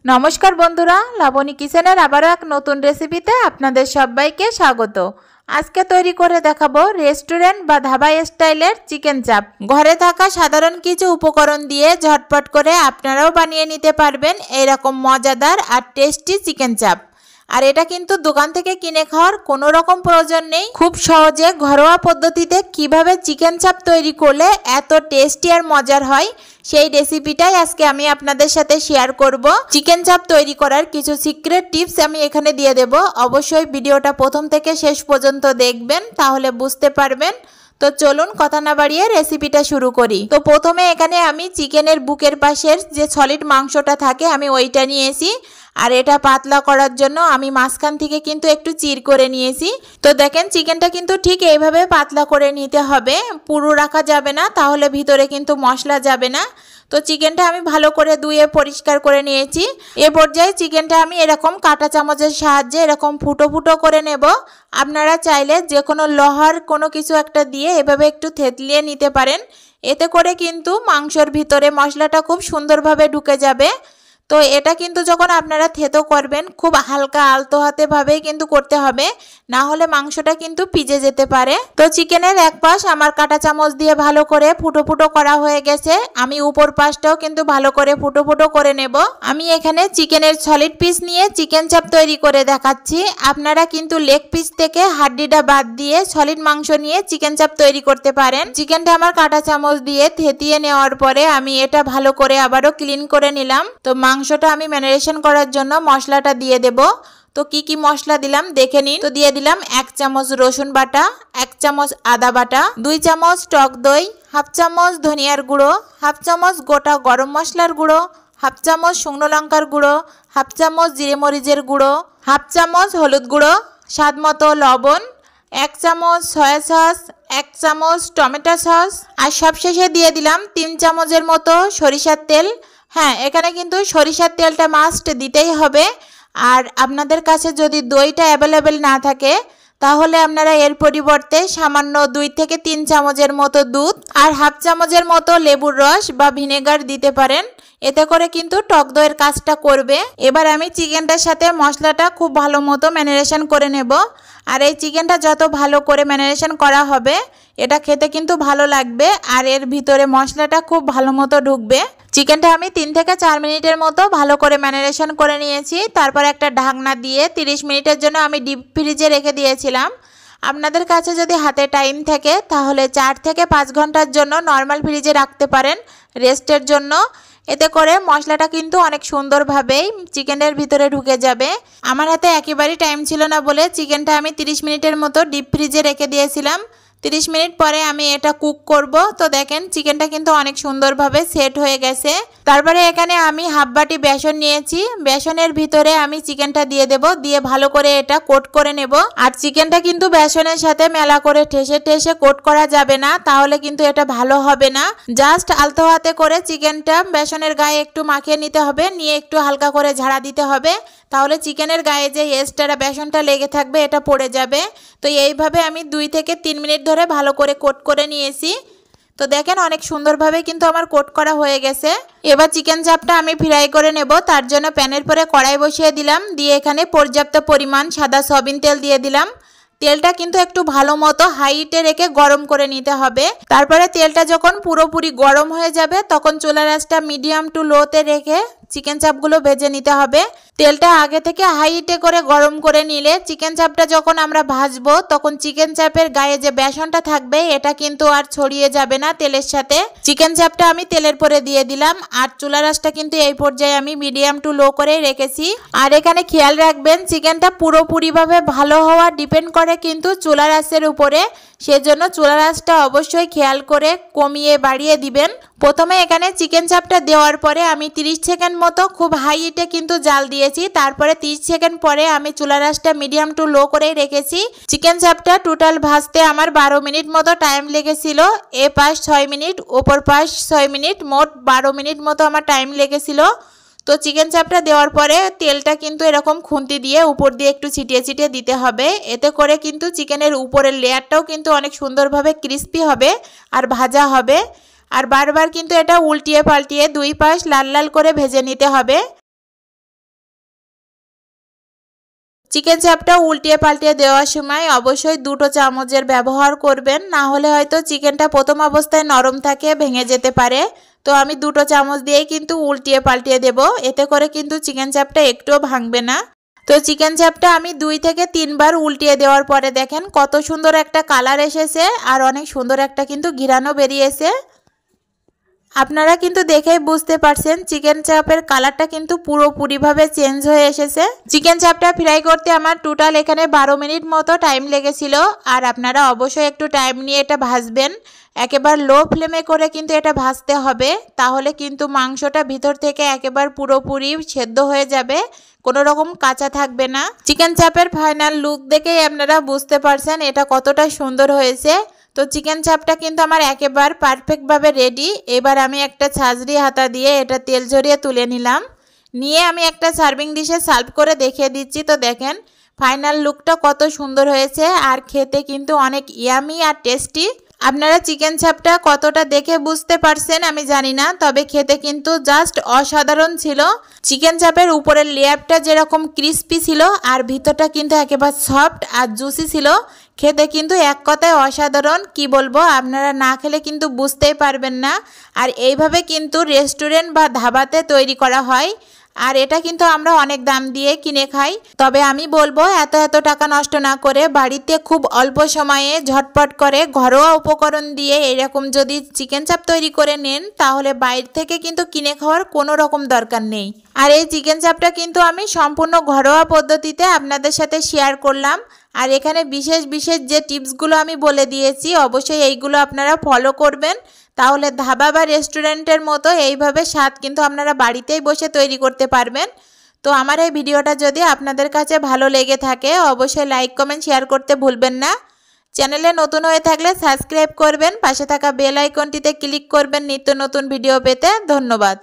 নমস্কার বন্ধুরা, লাবণী কিচেনের আবারও এক নতুন রেসিপিতে আপনাদের সবাইকে স্বাগত। আজকে তৈরি করে দেখাবো রেস্টুরেন্ট বা ধাবা স্টাইলের চিকেন চাপ। ঘরে থাকা সাধারণ কিছু উপকরণ দিয়ে ঝটপট করে আপনারাও বানিয়ে নিতে পারবেন এইরকম মজাদার আর টেস্টি চিকেন চাপ। আর এটা কিন্তু দোকান থেকে কিনে খাওয়ার কোনো রকম প্রয়োজন নেই। খুব সহজে ঘরোয়া পদ্ধতিতে কিভাবে চিকেন চাপ তৈরি করলে এত টেস্টি আর মজার হয় সেই রেসিপিটাই আজকে আমি আপনাদের সাথে শেয়ার করব। চিকেন চাপ তৈরি করার কিছু সিক্রেট টিপস আমি এখানে দিয়ে দেব। অবশ্যই ভিডিওটা প্রথম থেকে শেষ পর্যন্ত দেখবেন, তাহলে বুঝতে পারবেন। তো চলুন কথা না বাড়িয়ে রেসিপিটা শুরু করি। তো প্রথমে এখানে আমি চিকেনের বুকের পাশের যে সলিড মাংসটা থাকে আমি ওইটা নিয়েছি। আর এটা পাতলা করার জন্য আমি মাঝখান থেকে কিন্তু একটু চির করে নিয়েছি। তো দেখেন চিকেনটা কিন্তু ঠিক এইভাবে পাতলা করে নিতে হবে, পুরো রাখা যাবে না, তাহলে ভিতরে কিন্তু মশলা যাবে না। তো চিকেনটা আমি ভালো করে ধুয়ে পরিষ্কার করে নিয়েছি। এ পর্যায়ে চিকেনটা আমি এরকম কাঁটা চামচের সাহায্যে এরকম ফুটো ফুটো করে নেব। আপনারা চাইলে যে কোনো লোহার কোনো কিছু একটা দিয়ে এভাবে একটু থেতলিয়ে নিতে পারেন, এতে করে কিন্তু মাংসর ভিতরে মশলাটা খুব সুন্দরভাবে ঢুকে যাবে। তো এটা কিন্তু যখন আপনারা থেতো করবেন খুব হালকা আলতো হাতে ভাবেই কিন্তু করতে হবে, না হলে মাংসটা কিন্তু পিজে যেতে পারে। তো চিকেনের এক পাশ আমার কাঁটা চামচ দিয়ে ভালো করে ফুটো ফুটো করা হয়ে গেছে। আমি উপর পাশটাও কিন্তু ভালো করে ফুটো ফুটো করে নেব। আমি এখানে চিকেনের সলিড পিস নিয়ে চিকেন চাপ তৈরি করে দেখাচ্ছি। আপনারা কিন্তু লেগ পিস থেকে হাড্ডিটা বাদ দিয়ে সলিড মাংস নিয়ে চিকেন চাপ তৈরি করতে পারেন। চিকেনটা আমার কাঁটা চামচ দিয়ে থেতিয়ে নেওয়ার পরে আমি এটা ভালো করে আবারও ক্লিন করে নিলাম। তো মাংসটা আমি ম্যারিনেশন করার জন্য মশলাটা দিয়ে দেব। তো কি কি মশলা দিলাম দেখে নিন। তো দিয়ে দিলাম 1 চামচ রসুন বাটা, 1 চামচ আদা বাটা, 2 চামচ টক দই, 1/2 চামচ ধনিয়ার গুঁড়ো, 1/2 চামচ গোটা গরম মশলার গুঁড়ো, 1/2 চামচ শুকনো লঙ্কার গুঁড়ো, 1/2 চামচ জিরে মরিচের গুঁড়ো, 1/2 চামচ হলুদ গুঁড়ো, স্বাদ মতো লবণ, 1 চামচ সয়া সস, 1 চামচ টমেটো সস, আর সবশেষে দিয়ে দিলাম 3 চামচের মতো সরিষার তেল। হ্যাঁ, এখানে কিন্তু সরিষার তেলটা মাস্ট দিতেই হবে। আর আপনাদের কাছে যদি দইটা অ্যাভেলেবেল না থাকে তাহলে আপনারা এর পরিবর্তে সামান্য 2 থেকে 3 চামচের মতো দুধ আর 1/2 চামচের মতো লেবুর রস বা ভিনেগার দিতে পারেন, এতে করে কিন্তু টক দইয়ের কাজটা করবে। এবার আমি চিকেনটার সাথে মশলাটা খুব ভালো মতো ম্যারিনেশন করে নেব। আর এই চিকেনটা যত ভালো করে ম্যারিনেশন করা হবে এটা খেতে কিন্তু ভালো লাগবে, আর এর ভিতরে মশলাটা খুব ভালো মতো ঢুকবে। চিকেনটা আমি 3 থেকে 4 মিনিটের মতো ভালো করে ম্যারিনেশন করে নিয়েছি। তারপর একটা ঢাকনা দিয়ে 30 মিনিটের জন্য আমি ডিপ ফ্রিজে রেখে দিয়েছিলাম। আপনাদের কাছে যদি হাতে টাইম থাকে তাহলে 4 থেকে 5 ঘন্টার জন্য নর্মাল ফ্রিজে রাখতে পারেন রেস্টের জন্য। এতে করে মশলাটা কিন্তু অনেক সুন্দরভাবেই চিকেনের ভিতরে ঢুকে যাবে। আমার হাতে একেবারেই টাইম ছিল না বলে চিকেনটা আমি 30 মিনিটের মতো ডিপ ফ্রিজে রেখে দিয়েছিলাম। 30 মিনিট পরে আমি এটা কুক করব। তো দেখেন চিকেনটা কিন্তু অনেক সুন্দরভাবে সেট হয়ে গেছে। তারপরে এখানে আমি 1/2 বাটি বেসন নিয়েছি। বেসনের ভিতরে আমি চিকেনটা দিয়ে দেব, দিয়ে ভালো করে এটা কোট করে নেব। আর চিকেনটা কিন্তু বেসনের সাথে মেলা করে ঠেসে ঠেসে কোট করা যাবে না, তাহলে কিন্তু এটা ভালো হবে না। জাস্ট আলতো হাতে করে চিকেনটা বেসনের গায়ে একটু মাখিয়ে নিতে হবে, নিয়ে একটু হালকা করে ঝাড়া দিতে হবে, তাহলে চিকেনের গায়ে যে এক্সট্রা বেসনটা লেগে থাকবে এটা পড়ে যাবে। তো এইভাবে আমি 2 থেকে 3 মিনিট ধরে ভালো করে কোট করে নিয়েছি। তো দেখেন অনেক সুন্দরভাবে কিন্তু আমার কোট করা হয়ে গেছে। এবার চিকেন চাপটা আমি ফ্রাই করে নেব। তার জন্য প্যানের পরে কড়াই বসিয়ে দিলাম, দিয়ে এখানে পর্যাপ্ত পরিমাণ সাদা সয়াবিন তেল দিয়ে দিলাম। তেলটা কিন্তু একটু ভালো মতো হাইটে রেখে গরম করে নিতে হবে। তারপরে তেলটা যখন পুরোপুরি গরম হয়ে যাবে তখন চুলার আঁচটা মিডিয়াম টু লোতে রেখে চিকেন চাপগুলো ভেজে নিতে হবে। তেলটা আগে থেকে হাইটে করে গরম করে নিলে চিকেন চাপটা যখন আমরা ভাজবো তখন চিকেন চাপের গায়ে যে বেসনটা থাকবে এটা কিন্তু আর ছড়িয়ে যাবে না তেলের সাথে। চিকেন চাপটা আমি তেলের পরে দিয়ে দিলাম, আর চুলার আঁচটা কিন্তু এই পর্যায়ে আমি মিডিয়াম টু লো করে রেখেছি। আর এখানে খেয়াল রাখবেন চিকেনটা পুরোপুরিভাবে ভালো হওয়া ডিপেন্ড করে কিন্তু চুলার আঁচের উপরে, সেজন্য চুলার আঁচটা অবশ্যই খেয়াল করে কমিয়ে বাড়িয়ে দিবেন। প্রথমে এখানে চিকেন চাপটা দেওয়ার পরে আমি 30 সেকেন্ড মতো খুব হাই হিটে কিন্তু জাল দিয়েছি। তারপরে 30 সেকেন্ড পরে আমি চুলার আঁচটা মিডিয়াম টু লো করেই রেখেছি। চিকেন চাপটা টোটাল ভাজতে আমার 12 মিনিট মতো টাইম লেগেছিল। এ পাশ 6 মিনিট, ওপর পাশ 6 মিনিট, মোট 12 মিনিট মতো আমার টাইম লেগেছিল। তো চিকেন চাপটা দেওয়ার পরে তেলটা কিন্তু এরকম খুন্তি দিয়ে উপর দিয়ে একটু ছিটিয়ে ছিটিয়ে দিতে হবে, এতে করে কিন্তু চিকেনের উপরের লেয়ারটাও কিন্তু অনেক সুন্দরভাবে ক্রিস্পি হবে আর ভাজা হবে। আর বারবার কিন্তু এটা উল্টিয়ে পাল্টিয়ে 2 পাশ লাল লাল করে ভেজে নিতে হবে। চিকেন চাপটা উল্টিয়ে পাল্টিয়ে দেওয়ার সময় অবশ্যই 2 চামচের ব্যবহার করবেন, না হলে হয়তো চিকেনটা প্রথম অবস্থায় নরম থাকে, ভেঙে যেতে পারে। তো আমি 2 চামচ দিয়েই কিন্তু উল্টিয়ে পাল্টিয়ে দেব, এতে করে কিন্তু চিকেন চাপটা একটুও ভাঙবে না। তো চিকেন চাপটা আমি 2 থেকে 3 বার উল্টিয়ে দেওয়ার পরে দেখেন কত সুন্দর একটা কালার এসেছে আর অনেক সুন্দর একটা কিন্তু ঘিরানো বেরিয়েছে। আপনারা কিন্তু দেখেই বুঝতে পারছেন চিকেন চাপের কালারটা কিন্তু পুরোপুরিভাবে চেঞ্জ হয়ে এসেছে। চিকেন চাপটা ফ্রাই করতে আমার টোটাল এখানে 12 মিনিট মতো টাইম লেগেছিল। আর আপনারা অবশ্যই একটু টাইম নিয়ে এটা ভাজবেন, একেবারে লো ফ্লেমে করে কিন্তু এটা ভাজতে হবে, তাহলে কিন্তু মাংসটা ভিতর থেকে একেবারে পুরোপুরি সেদ্ধ হয়ে যাবে, কোনো রকম কাঁচা থাকবে না। চিকেন চাপের ফাইনাল লুক দেখেই আপনারা বুঝতে পারছেন এটা কতটা সুন্দর হয়েছে। তো চিকেন চাপটা কিন্তু আমার একেবারে পারফেক্টভাবে রেডি। এবার আমি একটা ছাঁচড়ি হাতা দিয়ে এটা তেল ঝরিয়ে তুলে নিলাম, নিয়ে আমি একটা সার্ভিং ডিশে সার্ভ করে দেখিয়ে দিচ্ছি। তো দেখেন ফাইনাল লুকটা কত সুন্দর হয়েছে আর খেতে কিন্তু অনেক ইয়ামি আর টেস্টি। আপনারা চিকেন চাপটা কতটা দেখে বুঝতে পারছেন আমি জানি না, তবে খেতে কিন্তু জাস্ট অসাধারণ ছিল। চিকেন চাপের উপরের লেয়ারটা যেরকম ক্রিস্পি ছিল আর ভিতরটা কিন্তু একেবারে সফট আর জুসি ছিল, খেতে কিন্তু এক কথায় অসাধারণ। কি বলবো, আপনারা না খেলে কিন্তু বুঝতেই পারবেন না। আর এইভাবে কিন্তু রেস্টুরেন্ট বা ধাবাতে তৈরি করা হয়, আর এটা কিন্তু আমরা অনেক দাম দিয়ে কিনে খাই। তবে আমি বলবো এত টাকা নষ্ট না করে বাড়িতে খুব অল্প সময়ে ঝটপট করে ঘরোয়া উপকরণ দিয়ে এরকম যদি চিকেন চাপ তৈরি করে নেন, তাহলে বাইরে থেকে কিন্তু কিনে খাওয়ার কোনো রকম দরকার নেই। আর এই চিকেন চাপটা কিন্তু আমি সম্পূর্ণ ঘরোয়া পদ্ধতিতে আপনাদের সাথে শেয়ার করলাম। আর এখানে বিশেষ যে টিপসগুলো আমি বলে দিয়েছি, অবশ্যই এইগুলো আপনারা ফলো করবেন, তাহলে ধাবা বা রেস্টুরেন্টের মতো এইভাবে স্বাদ কিন্তু আপনারা বাড়িতেই বসে তৈরি করতে পারবেন। তো আমার এই ভিডিওটা যদি আপনাদের কাছে ভালো লেগে থাকে অবশ্যই লাইক কমেন্ট শেয়ার করতে ভুলবেন না। চ্যানেলে নতুন হয়ে থাকলে সাবস্ক্রাইব করবেন, পাশে থাকা বেল আইকনটিতে ক্লিক করবেন নিত্য নতুন ভিডিও পেতে। ধন্যবাদ।